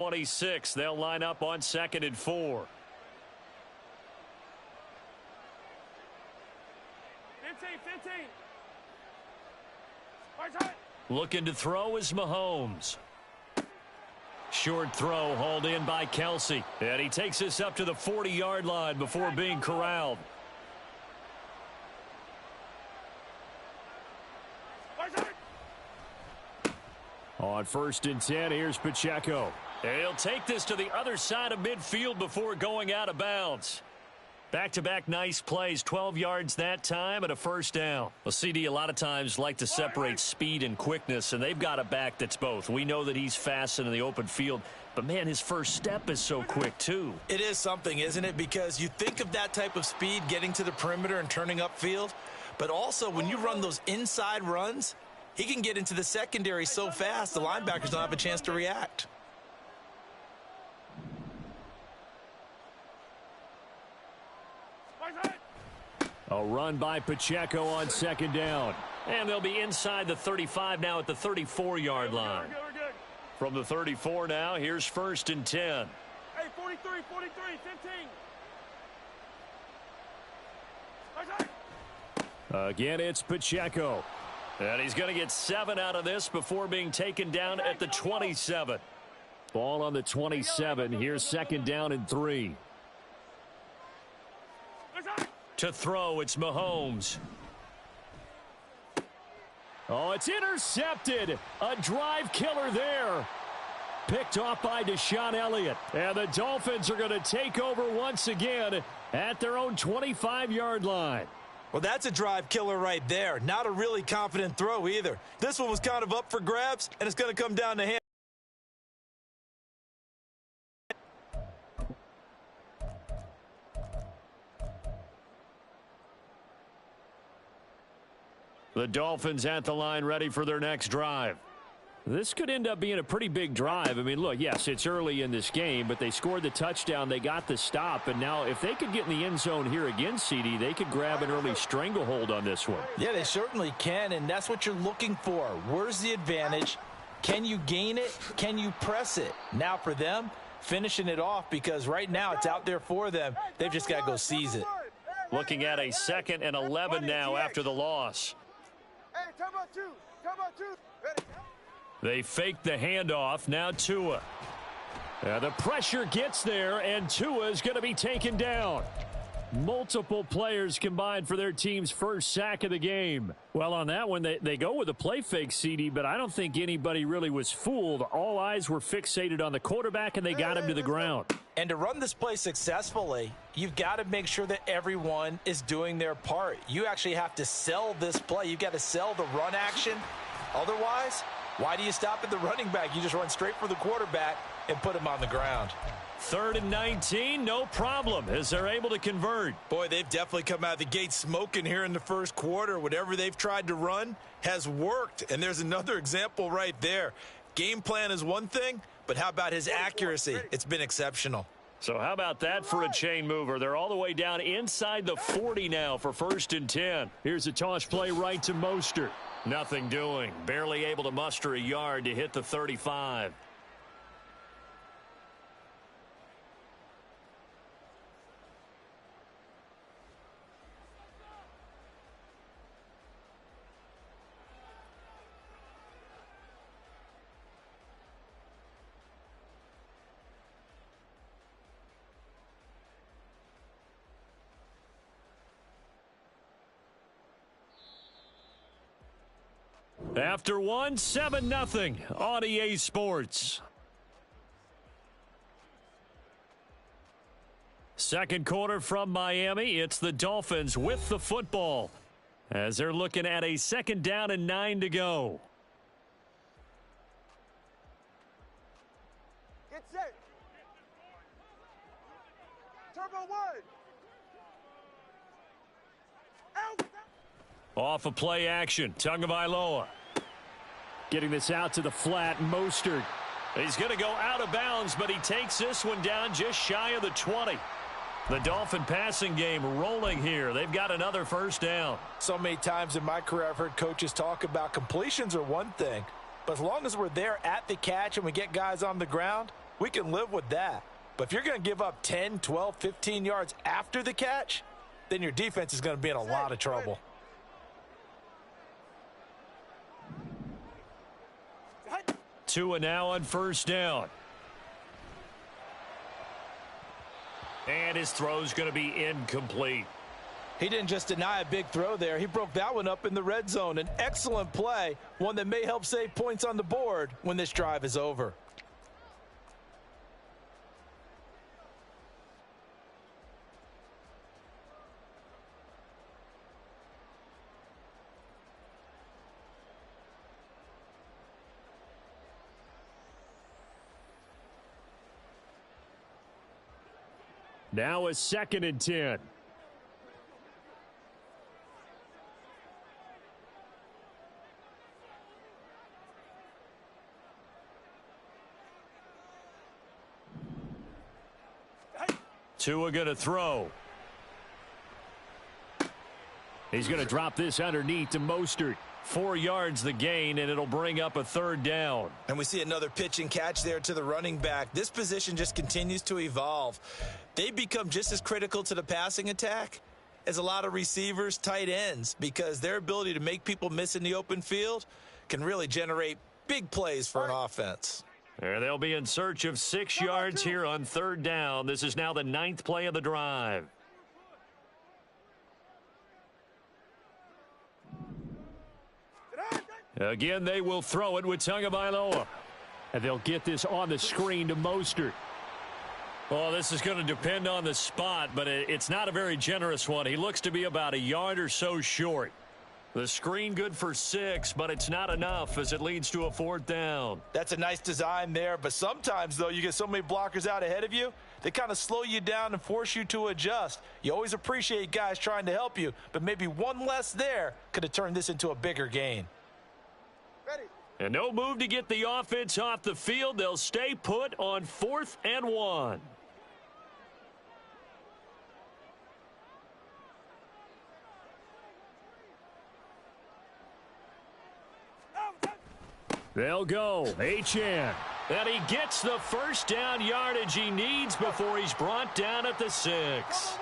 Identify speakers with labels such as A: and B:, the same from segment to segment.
A: 26. They'll line up on 2nd and 4.
B: 15.
A: Looking to throw is Mahomes. Short throw hauled in by Kelsey. And he takes this up to the 40-yard line before being corralled. On 1st and 10, here's Pacheco. He'll take this to the other side of midfield before going out of bounds. Back-to-back nice plays, 12 yards that time and a first down. Well, CD a lot of times like to separate speed and quickness, and they've got a back that's both. We know that he's fast in the open field, but, man, his first step is so quick, too.
C: It is something, isn't it? Because you think of that type of speed getting to the perimeter and turning upfield, but also when you run those inside runs, he can get into the secondary so fast the linebackers don't have a chance to react.
A: A run by Pacheco on 2nd down. And they'll be inside the 35 now at the 34-yard line. From the 34 now, here's 1st and 10.
B: Hey, 43, 15.
A: Again, it's Pacheco. And he's going to get 7 out of this before being taken down at the 27. Ball on the 27. Here's 2nd down and 3. To throw, it's Mahomes. Oh, it's intercepted. A drive killer there. Picked off by Deshaun Elliott. And the Dolphins are going to take over once again at their own 25-yard line.
C: Well, that's a drive killer right there. Not a really confident throw either. This one was kind of up for grabs, and it's going to come down to him.
A: The Dolphins at the line ready for their next drive. This could end up being a pretty big drive. I mean, look, yes, it's early in this game, but they scored the touchdown. They got the stop, and now if they could get in the end zone here again, CD, they could grab an early stranglehold on this one.
C: Yeah, they certainly can, and that's what you're looking for. Where's the advantage? Can you gain it? Can you press it? Now for them, finishing it off, because right now it's out there for them. They've just got to go seize it.
A: Looking at a 2nd and 11 now after the loss.
B: Hey, come on, two. Ready.
A: They fake the handoff. Now Tua. The pressure gets there, and Tua is going to be taken down. Multiple players combined for their team's first sack of the game. Well, on that one, they go with a play fake, CD, but I don't think anybody really was fooled. All eyes were fixated on the quarterback, and they got him to the ground.
C: And to run this play successfully, you've got to make sure that everyone is doing their part. You actually have to sell this play. You've got to sell the run action. Otherwise, why do you stop at the running back? You just run straight for the quarterback and put him on the ground.
A: 3rd and 19, no problem, as they're able to convert.
C: Boy, they've definitely come out of the gate smoking here in the first quarter. Whatever they've tried to run has worked, and there's another example right there. Game plan is one thing, but how about his accuracy? It's been exceptional.
A: So how about that for a chain mover? They're all the way down inside the 40 now for 1st and 10. Here's a toss play right to Mostert. Nothing doing. Barely able to muster a yard to hit the 35. After one, 7-0 on EA Sports. Second quarter from Miami. It's the Dolphins with the football as they're looking at a 2nd down and 9 to go.
B: Get set. Turbo 1. Out.
A: Off of play action. Tagovailoa. Getting this out to the flat. Mostert. He's going to go out of bounds, but he takes this one down just shy of the 20. The Dolphin passing game rolling here. They've got another first down.
C: So many times in my career I've heard coaches talk about completions are one thing, but as long as we're there at the catch and we get guys on the ground, we can live with that. But if you're going to give up 10, 12, 15 yards after the catch, then your defense is going to be in a lot of trouble.
A: Tua now on first down. And his throw's going to be incomplete.
C: He didn't just deny a big throw there. He broke that one up in the red zone. An excellent play, one that may help save points on the board when this drive is over.
A: Now a 2nd and 10. Tua going to throw. He's going to drop this underneath to Mostert. 4 yards the gain, and it'll bring up a 3rd down.
C: And we see another pitch and catch there to the running back. This position just continues to evolve. They become just as critical to the passing attack as a lot of receivers, tight ends, because their ability to make people miss in the open field can really generate big plays for an offense.
A: And they'll be in search of 6 yards here on 3rd down. This is now the 9th play of the drive. Again, they will throw it with Tagovailoa. And they'll get this on the screen to Mostert. Well, this is going to depend on the spot, but it's not a very generous one. He looks to be about a yard or so short. The screen good for 6, but it's not enough as it leads to a 4th down.
C: That's a nice design there, but sometimes, though, you get so many blockers out ahead of you, they kind of slow you down and force you to adjust. You always appreciate guys trying to help you, but maybe one less there could have turned this into a bigger gain.
A: And no move to get the offense off the field. They'll stay put on 4th and 1. They'll go. Achane. And he gets the 1st down yardage he needs before he's brought down at the 6.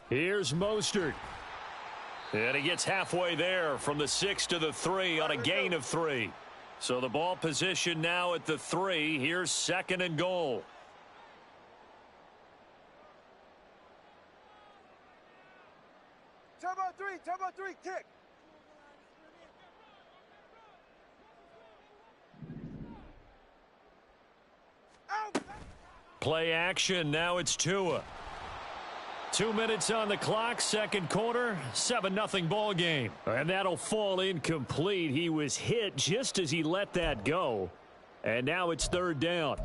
A: Here's Mostert. And he gets halfway there from the 6 to the 3 on a gain of 3. So the ball position now at the 3. Here's 2nd and goal.
B: Turbo 3, kick.
A: Play action. Now it's Tua. 2 minutes on the clock, 2nd quarter, 7-0 ball game. And that'll fall incomplete. He was hit just as he let that go. And now it's 3rd down.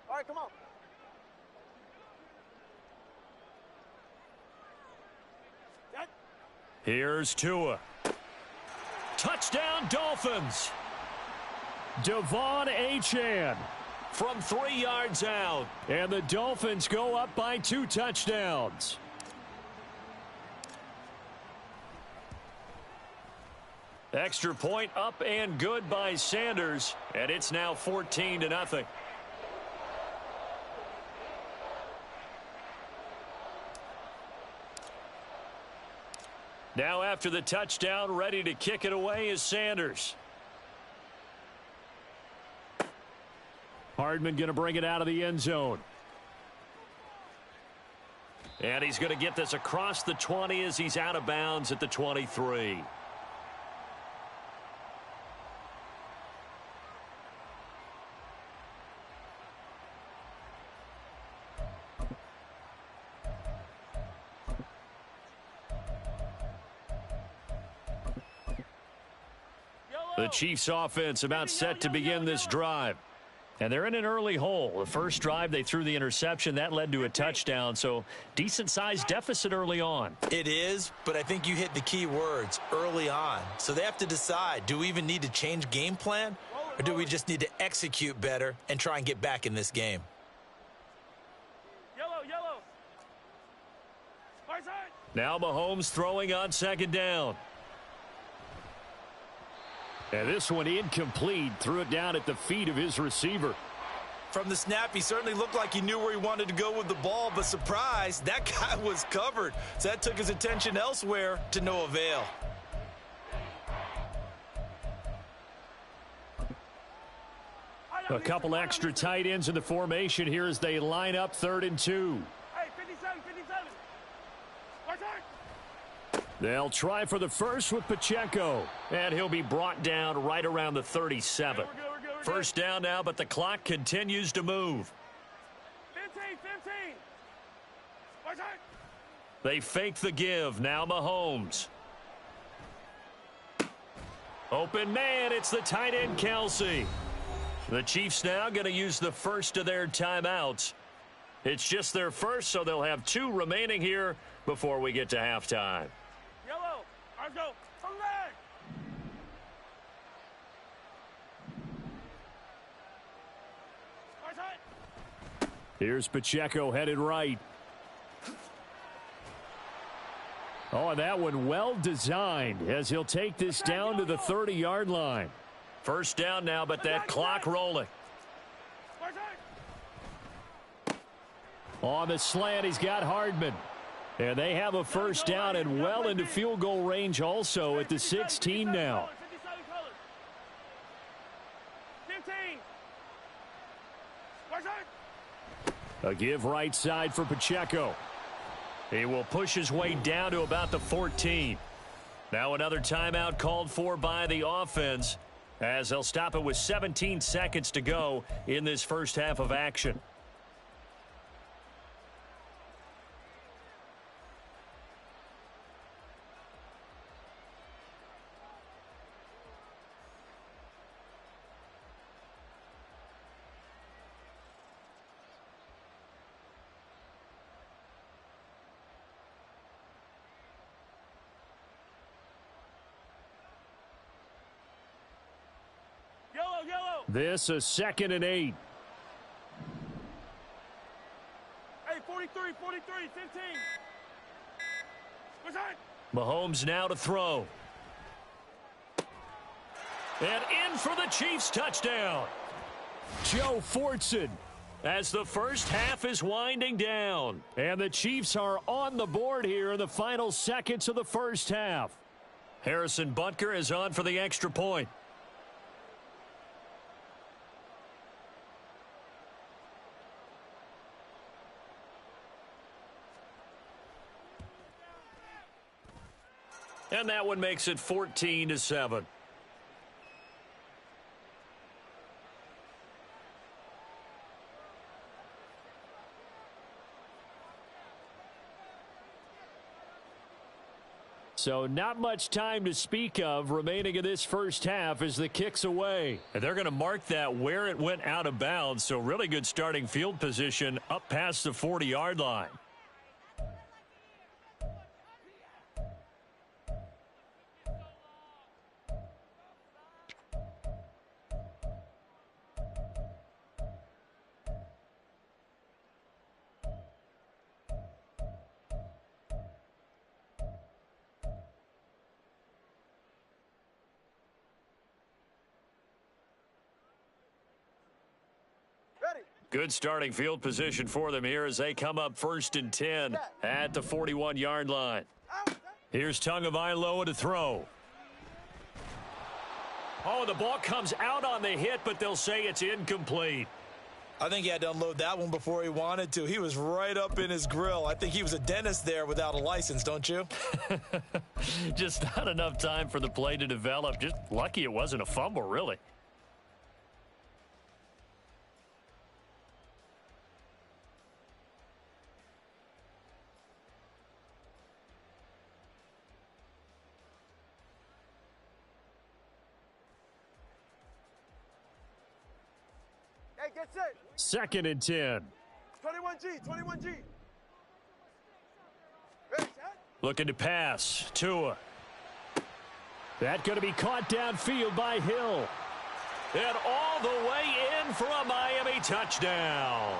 B: All right, come on.
A: Here's Tua. Touchdown, Dolphins. Devon Achane from 3 yards out. And the Dolphins go up by 2 touchdowns. Extra point up and good by Sanders. And it's now 14-0. Now after the touchdown, ready to kick it away is Sanders. Hardman going to bring it out of the end zone. And he's going to get this across the 20 as he's out of bounds at the 23. The Chiefs offense about set to begin this drive. And they're in an early hole. The first drive, they threw the interception. That led to a touchdown, so decent-sized deficit early on.
C: It is, but I think you hit the key words, early on. So they have to decide, do we even need to change game plan, or do we just need to execute better and try and get back in this game?
B: Yellow. Right side.
A: Now Mahomes throwing on second down. And this one incomplete. Threw it down at the feet of his receiver.
C: From the snap, he certainly looked like he knew where he wanted to go with the ball, but surprise, that guy was covered. So that took his attention elsewhere to no avail.
A: A couple extra tight ends in the formation here as they line up 3rd and 2.
B: Hey, 57. Right side.
A: They'll try for the first with Pacheco. And he'll be brought down right around the 37.
B: We're good.
A: First down now, but the clock continues to move.
B: 15. Right side.
A: They fake the give. Now Mahomes. Open man. It's the tight end, Kelsey. The Chiefs now going to use the first of their timeouts. It's just their first, so they'll have 2 remaining here before we get to halftime.
B: Yellow. Let's go. Come back. Right side.
A: Here's Pacheco headed right. Oh, and that one well designed as he'll take this down to the 30-yard line. First down now, but that clock rolling.
B: Right side.
A: On the slant, he's got Hardman. And they have a first down and well into field goal range also at the 16 now.
B: 15. Right side.
A: A give right side for Pacheco. He will push his way down to about the 14. Now another timeout called for by the offense as they'll stop it with 17 seconds to go in this first half of action.
B: Yellow.
A: This a 2nd and 8.
B: Hey, 43, 15. Right side.
A: Mahomes now to throw. And in for the Chiefs touchdown. Joe Fortson as the first half is winding down. And the Chiefs are on the board here in the final seconds of the first half. Harrison Butker is on for the extra point. And that one makes it 14-7. So not much time to speak of remaining in this first half as the kick's away. And they're going to mark that where it went out of bounds. So really good starting field position up past the 40-yard line. Good starting field position for them here as they come up 1st and 10 at the 41-yard line. Here's Tagovailoa to throw. Oh, the ball comes out on the hit, but they'll say it's incomplete.
C: I think he had to unload that one before he wanted to. He was right up in his grill. I think he was a dentist there without a license, don't you?
A: Just not enough time for the play to develop. Just lucky it wasn't a fumble, really.
B: get set.
A: 2nd and 10.
B: 21G, 21G. Ready, set.
A: Looking to pass. Tua. That going to be caught downfield by Hill. And all the way in for a Miami touchdown.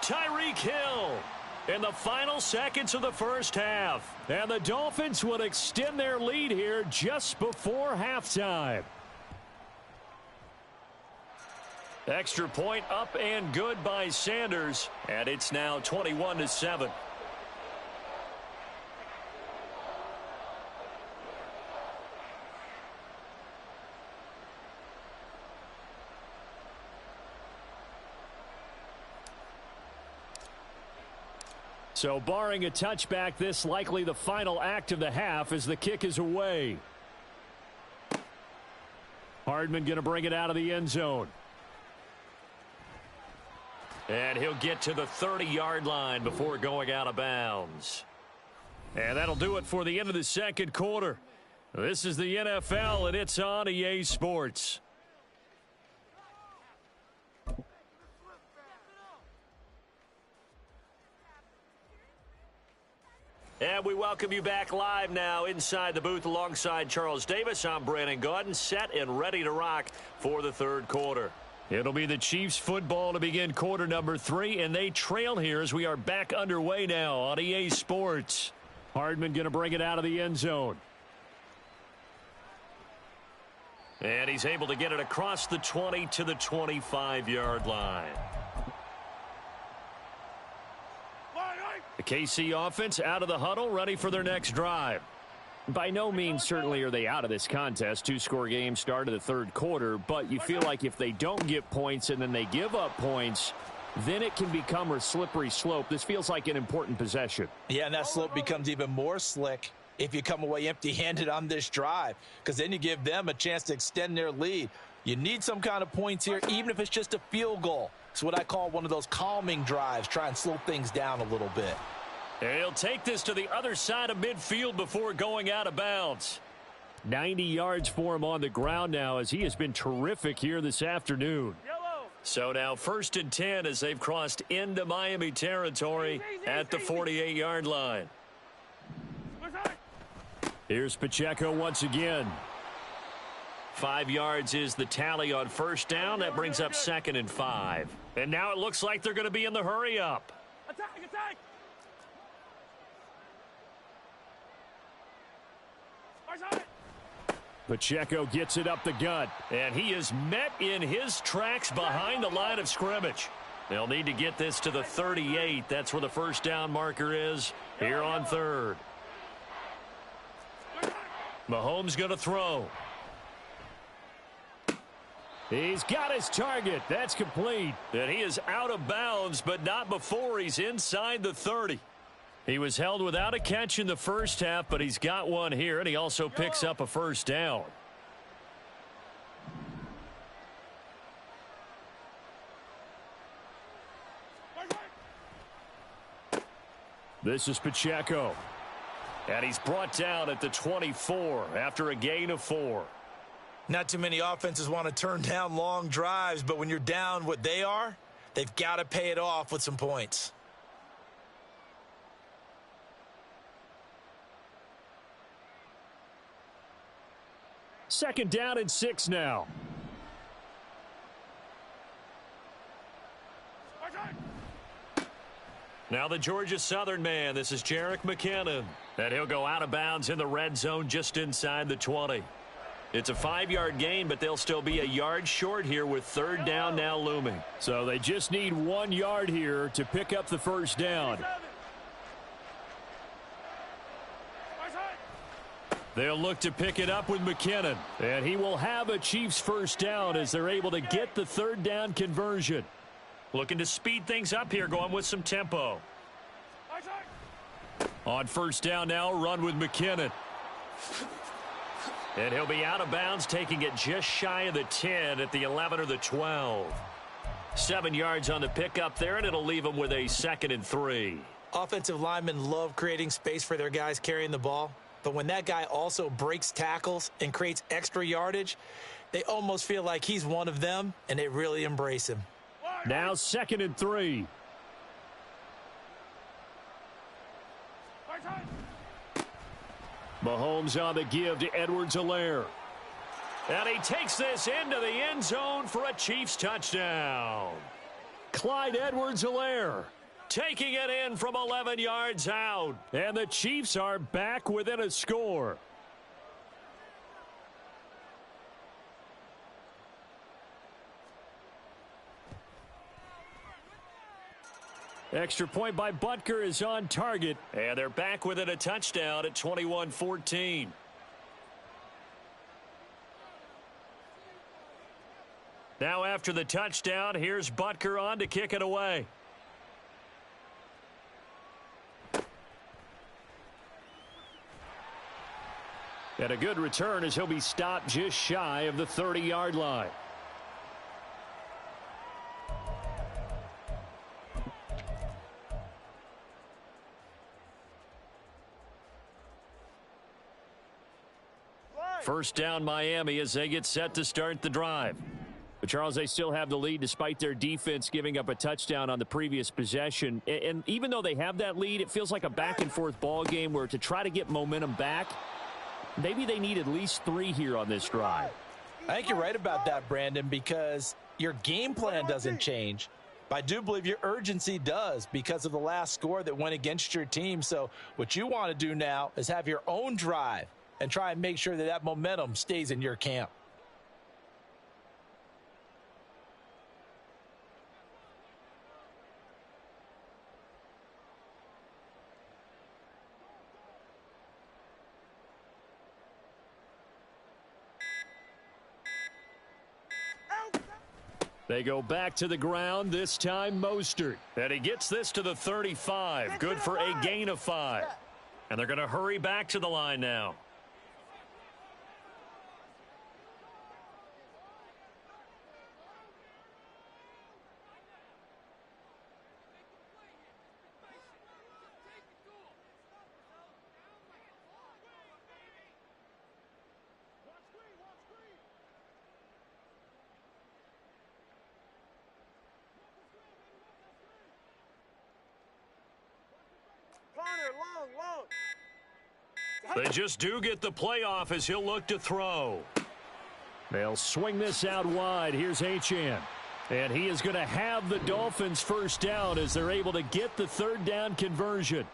A: Tyreek Hill in the final seconds of the first half. And the Dolphins would extend their lead here just before halftime. Extra point up and good by Sanders. And it's now 21-7. So barring a touchback, this likely the final act of the half as the kick is away. Hardman going to bring it out of the end zone. And he'll get to the 30-yard line before going out of bounds. And that'll do it for the end of the second quarter. This is the NFL, and it's on EA Sports. And we welcome you back live now inside the booth alongside Charles Davis. I'm Brandon Gaudin, set and ready to rock for the third quarter. It'll be the Chiefs football to begin quarter number 3, and they trail here as we are back underway now on EA Sports. Hardman going to bring it out of the end zone. And he's able to get it across the 20 to the 25-yard line. The KC offense out of the huddle, ready for their next drive. By no means certainly are they out of this contest. Two-score game start of the third quarter, but you feel like if they don't get points and then they give up points, then it can become a slippery slope. This feels like an important possession.
C: Yeah, and that slope becomes even more slick if you come away empty-handed on this drive, because then you give them a chance to extend their lead. You need some kind of points here, even if it's just a field goal. It's what I call one of those calming drives, try and slow things down a little bit.
A: And he'll take this to the other side of midfield before going out of bounds. 90 yards for him on the ground now as he has been terrific here this afternoon.
B: Yellow.
A: So now 1st and 10 as they've crossed into Miami territory at the 48-yard line. Here's Pacheco once again. 5 yards is the tally on first down. That brings up 2nd and 5. And now it looks like they're going to be in the hurry up.
B: Attack, attack.
A: Pacheco gets it up the gut, and he is met in his tracks behind the line of scrimmage. They'll need to get this to the 38. That's where the first down marker is here on third. Mahomes going to throw. He's got his target. That's complete. And he is out of bounds, but not before he's inside the 30. He was held without a catch in the first half, but he's got one here, and he also picks up a first down. This is Pacheco. And he's brought down at the 24 after a gain of 4.
C: Not too many offenses want to turn down long drives, but when you're down what they are, they've got to pay it off with some points.
A: Second down and 6 now. Now the Georgia Southern man. This is Jerick McKinnon. And he'll go out of bounds in the red zone just inside the 20. It's a 5-yard gain, but they'll still be a yard short here with third down now looming. So they just need 1 yard here to pick up the first down. They'll look to pick it up with McKinnon. And he will have a Chiefs first down as they're able to get the third down conversion. Looking to speed things up here, going with some tempo. On first down now, run with McKinnon. And he'll be out of bounds, taking it just shy of the 10 at the 11 or the 12. 7 yards on the pickup there, and it'll leave him with a 2nd and 3.
C: Offensive linemen love creating space for their guys carrying the ball. But when that guy also breaks tackles and creates extra yardage, they almost feel like he's one of them, and they really embrace him.
A: Now 2nd and 3. Mahomes on the give to Edwards-Helaire. And he takes this into the end zone for a Chiefs touchdown. Clyde Edwards-Helaire taking it in from 11 yards out. And the Chiefs are back within a score. Extra point by Butker is on target. And they're back within a touchdown at 21-14. Now after the touchdown, here's Butker on to kick it away. And a good return as he'll be stopped just shy of the 30-yard line. First down Miami as they get set to start the drive. But Charles, they still have the lead despite their defense giving up a touchdown on the previous possession. And even though they have that lead, it feels like a back-and-forth ball game where to try to get momentum back, maybe they need at least 3 here on this drive.
C: I think you're right about that, Brandon, because your game plan doesn't change. But I do believe your urgency does because of the last score that went against your team. So what you want to do now is have your own drive and try and make sure that that momentum stays in your camp.
A: They go back to the ground, this time Mostert. And he gets this to the 35. Good for a gain of 5. And they're going to hurry back to the line now. They just do get the playoff as he'll look to throw. They'll swing this out wide. Here's Achane. And he is going to have the Dolphins first down as they're able to get the 3rd down conversion.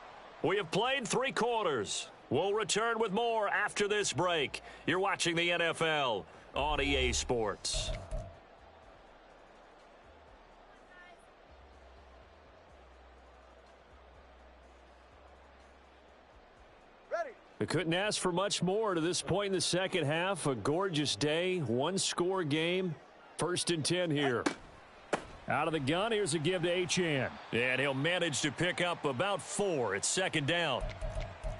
A: We have played 3 quarters. We'll return with more after this break. You're watching the NFL on EA Sports. They couldn't ask for much more to this point in the second half. A gorgeous day, 1-score game. 1st and 10 here. Out of the gun, here's a give to Achane. And he'll manage to pick up about 4. It's 2nd down.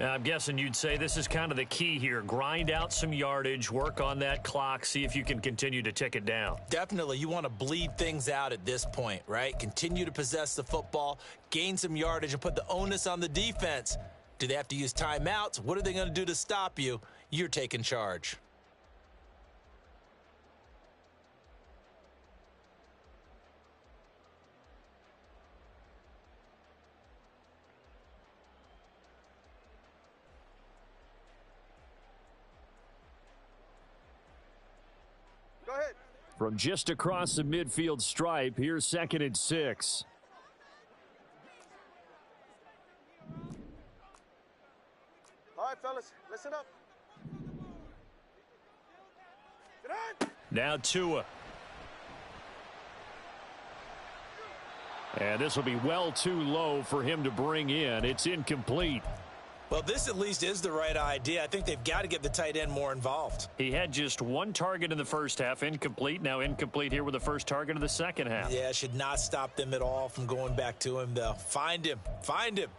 A: I'm guessing you'd say this is kind of the key here. Grind out some yardage, work on that clock, see if you can continue to tick it down.
C: Definitely. You want to bleed things out at this point, right? Continue to possess the football, gain some yardage, and put the onus on the defense. Do they have to use timeouts? What are they going to do to stop you? You're taking charge.
B: Go ahead.
A: From just across the midfield stripe, here's 2nd and 6.
B: All right, fellas, listen up. Get on.
A: Now Tua. And this will be well too low for him to bring in. It's incomplete.
C: Well, this at least is the right idea. I think they've got to get the tight end more involved.
A: He had just 1 target in the first half, incomplete. Now incomplete here with the first target of the second half.
C: Yeah, it should not stop them at all from going back to him, though. Find him. Find him.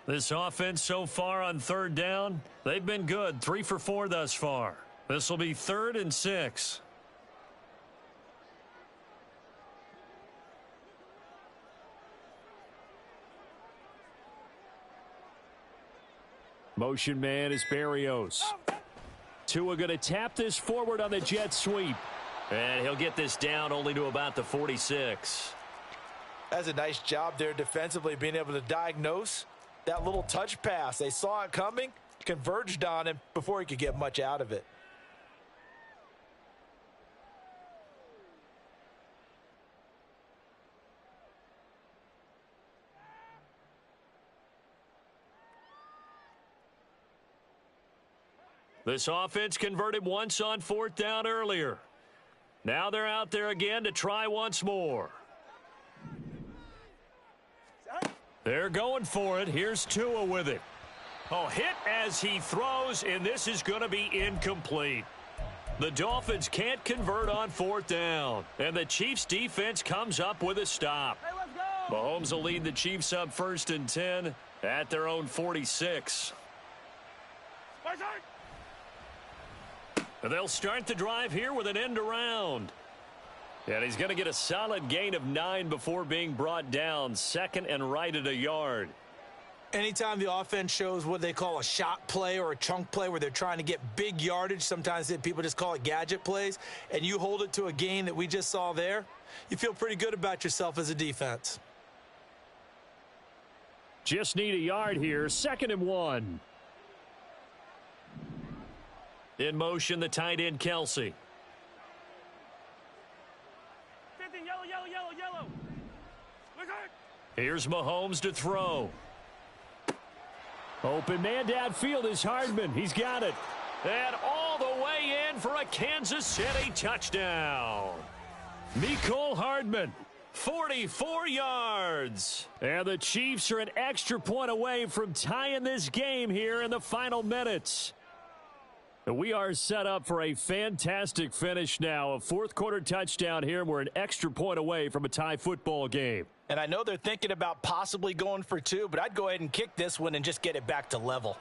A: This offense so far on 3rd down, they've been good. 3 for 4 thus far. This will be 3rd and 6. Motion man is Berrios. Tua going to tap this forward on the jet sweep. And he'll get this down only to about the 46.
C: That's a nice job there defensively, being able to diagnose that little touch pass. They saw it coming, converged on him before he could get much out of it.
A: This offense converted once on 4th down earlier. Now they're out there again to try once more. They're going for it. Here's Tua with it. Oh, hit as he throws, and this is going to be incomplete. The Dolphins can't convert on 4th down, and the Chiefs' defense comes up with a stop.
B: Hey, let's go.
A: Mahomes will lead the Chiefs up 1st and 10 at their own 46. They'll start the drive here with an end around. And he's going to get a solid gain of 9 before being brought down. 2nd and right at a yard.
C: Anytime the offense shows what they call a shot play or a chunk play where they're trying to get big yardage, sometimes people just call it gadget plays, and you hold it to a gain that we just saw there, you feel pretty good about yourself as a defense.
A: Just need a yard here. 2nd and 1. In motion, the tight end, Kelsey.
B: 50, yellow. Look out.
A: Here's Mahomes to throw. Open man downfield is Hardman. He's got it. And all the way in for a Kansas City touchdown. Mecole Hardman, 44 yards. And the Chiefs are an extra point away from tying this game here in the final minutes. We are set up for a fantastic finish now. A 4th quarter touchdown here. We're an extra point away from a tie football game.
C: And I know they're thinking about possibly going for 2, but I'd go ahead and kick this one and just get it back to level.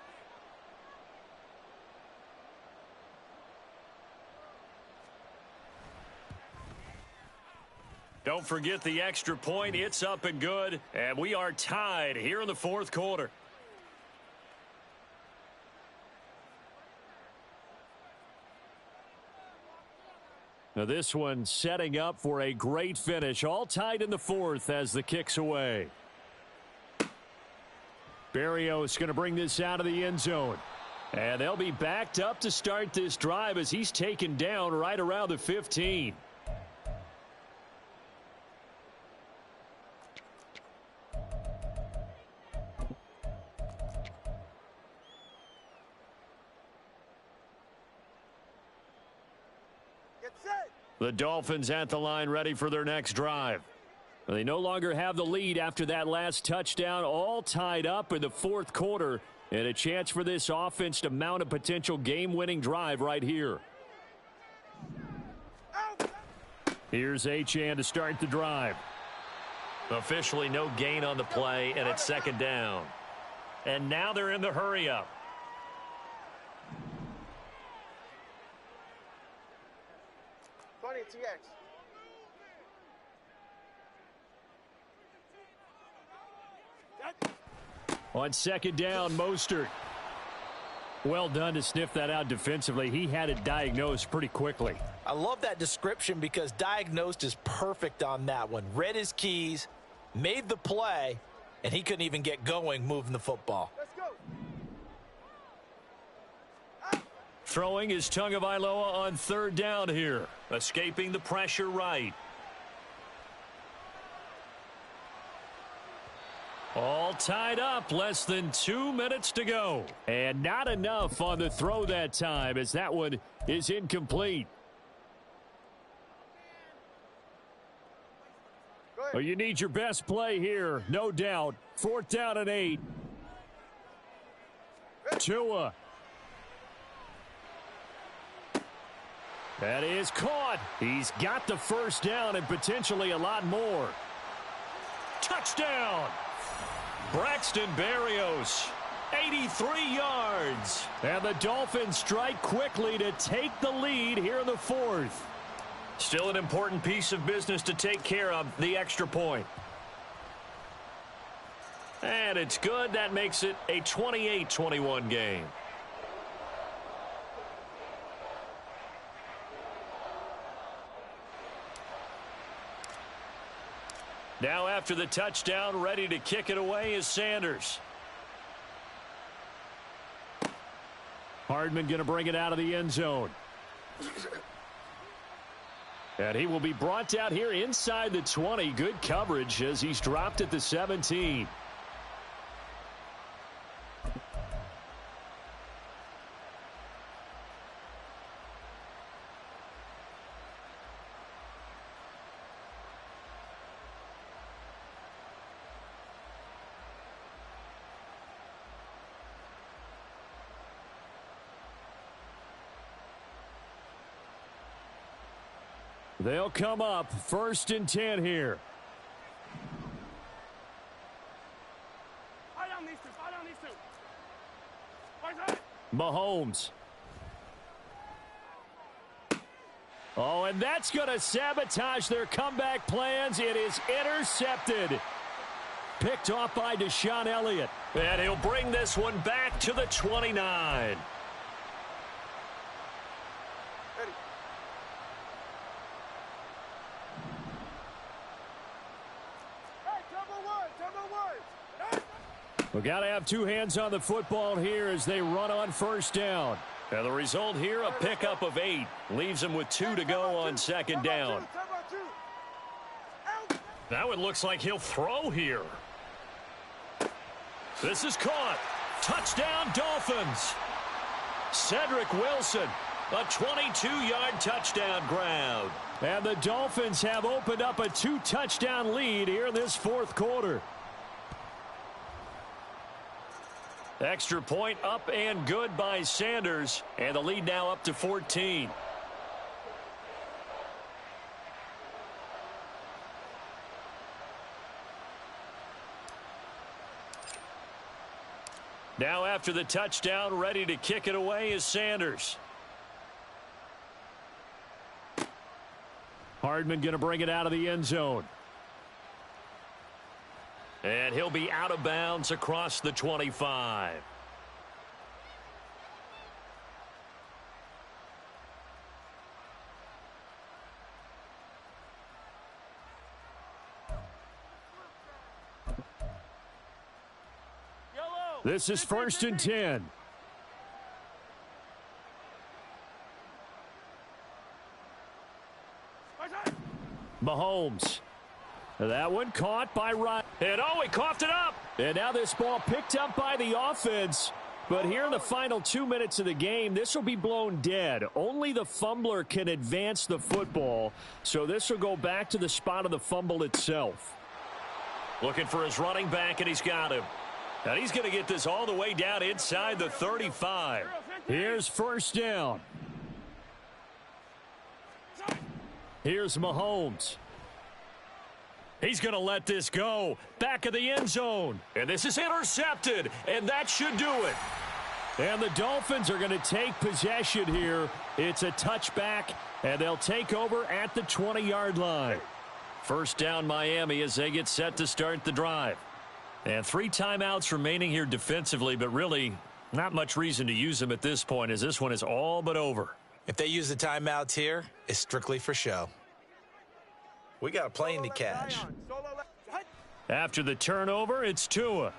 A: Don't forget the extra point. It's up and good. And we are tied here in the 4th quarter. Now this one setting up for a great finish. All tied in the 4th as the kick's away. Berrios going to bring this out of the end zone. And they'll be backed up to start this drive as he's taken down right around the 15. The Dolphins at the line ready for their next drive. They no longer have the lead after that last touchdown, all tied up in the 4th quarter, and a chance for this offense to mount a potential game-winning drive right here. Here's Achane to start the drive. Officially no gain on the play, and it's 2nd down. And now they're in the hurry-up.
B: TX.
A: On 2nd down, Mostert. Well done to sniff that out defensively. He had it diagnosed pretty quickly.
C: I love that description because diagnosed is perfect on that one. Read his keys, made the play, and he couldn't even get going moving the football.
B: Let's go.
A: Throwing is Tagovailoa on 3rd down here. Escaping the pressure right. All tied up. Less than 2 minutes to go. And not enough on the throw that time as that one is incomplete. Well, you need your best play here, no doubt. 4th down and 8. Tua. That is caught. He's got the 1st down and potentially a lot more. Touchdown! Braxton Berrios, 83 yards. And the Dolphins strike quickly to take the lead here in the 4th. Still an important piece of business to take care of, the extra point. And it's good. That makes it a 28-21 game. Now after the touchdown, ready to kick it away is Sanders. Hardman going to bring it out of the end zone. And he will be brought out here inside the 20. Good coverage as he's dropped at the 17. They'll come up 1st and 10 here. Mahomes. Oh, and that's going to sabotage their comeback plans. It is intercepted. Picked off by Deshaun Elliott. And he'll bring this one back to the 29. We've got to have two hands on the football here as they run on 1st down. And the result here, a pickup of 8. Leaves them with 2 to go on 2nd down. Now it looks like he'll throw here. This is caught. Touchdown, Dolphins. Cedric Wilson, a 22-yard touchdown grab. And the Dolphins have opened up a 2-touchdown lead here in this 4th quarter. Extra point up and good by Sanders. And the lead now up to 14. Now after the touchdown, ready to kick it away is Sanders. Hardman going to bring it out of the end zone. And he'll be out of bounds across the 25. This is 1st and 10. Mahomes. That one caught by Ryan. And oh, he coughed it up. And now this ball picked up by the offense. But here in the final 2 minutes of the game, this will be blown dead. Only the fumbler can advance the football. So this will go back to the spot of the fumble itself. Looking for his running back, and he's got him. And he's going to get this all the way down inside the 35. Here's 1st down. Here's Mahomes. He's going to let this go. Back of the end zone. And this is intercepted. And that should do it. And the Dolphins are going to take possession here. It's a touchback. And they'll take over at the 20-yard line. 1st down Miami as they get set to start the drive. And 3 timeouts remaining here defensively. But really not much reason to use them at this point as this one is all but over.
C: If they use the timeouts here, it's strictly for show. We got a plane to catch.
A: After the turnover, it's Tua.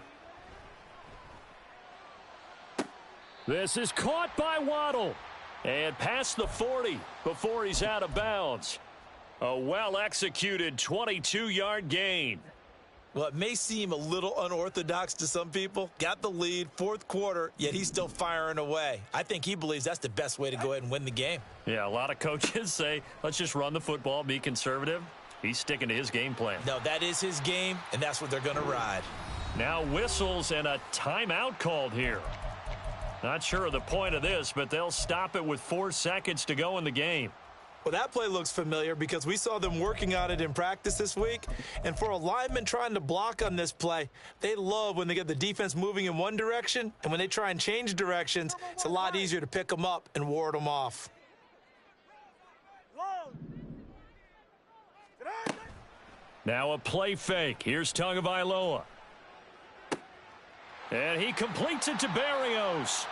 A: This is caught by Waddle. And past the 40 before he's out of bounds. A well-executed 22-yard gain.
C: Well, it may seem a little unorthodox to some people. Got the lead, 4th quarter, yet he's still firing away. I think he believes that's the best way to go ahead and win the game.
A: Yeah, a lot of coaches say, let's just run the football, be conservative. He's sticking to his game plan.
C: No, that is his game, and that's what they're going to ride.
A: Now whistles and a timeout called here. Not sure of the point of this, but they'll stop it with 4 seconds to go in the game.
C: Well, that play looks familiar because we saw them working on it in practice this week. And for a lineman trying to block on this play, they love when they get the defense moving in one direction. And when they try and change directions, it's a lot easier to pick them up and ward them off.
A: Now a play fake. Here's Tagovailoa. And he completes it to Berrios.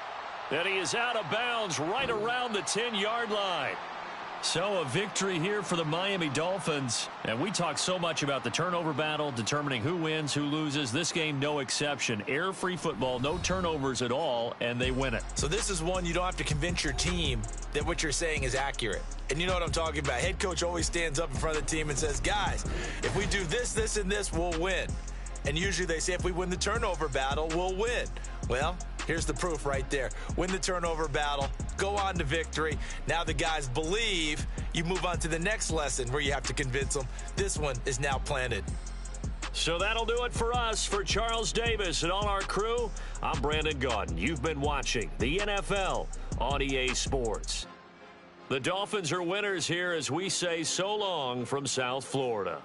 A: And he is out of bounds right around the 10-yard line. So a victory here for the Miami Dolphins. And we talk so much about the turnover battle, determining who wins, who loses. This game, no exception. Air-free football, no turnovers at all, and they win it.
C: So this is one you don't have to convince your team that what you're saying is accurate. And you know what I'm talking about. Head coach always stands up in front of the team and says, guys, if we do this, this, and this, we'll win. And usually they say if we win the turnover battle, we'll win. Well, here's the proof right there. Win the turnover battle, go on to victory. Now the guys believe. You move on to the next lesson where you have to convince them. This one is now planted.
A: So that'll do it for us. For Charles Davis and all our crew, I'm Brandon Gaudin. You've been watching the NFL on EA Sports. The Dolphins are winners here as we say so long from South Florida.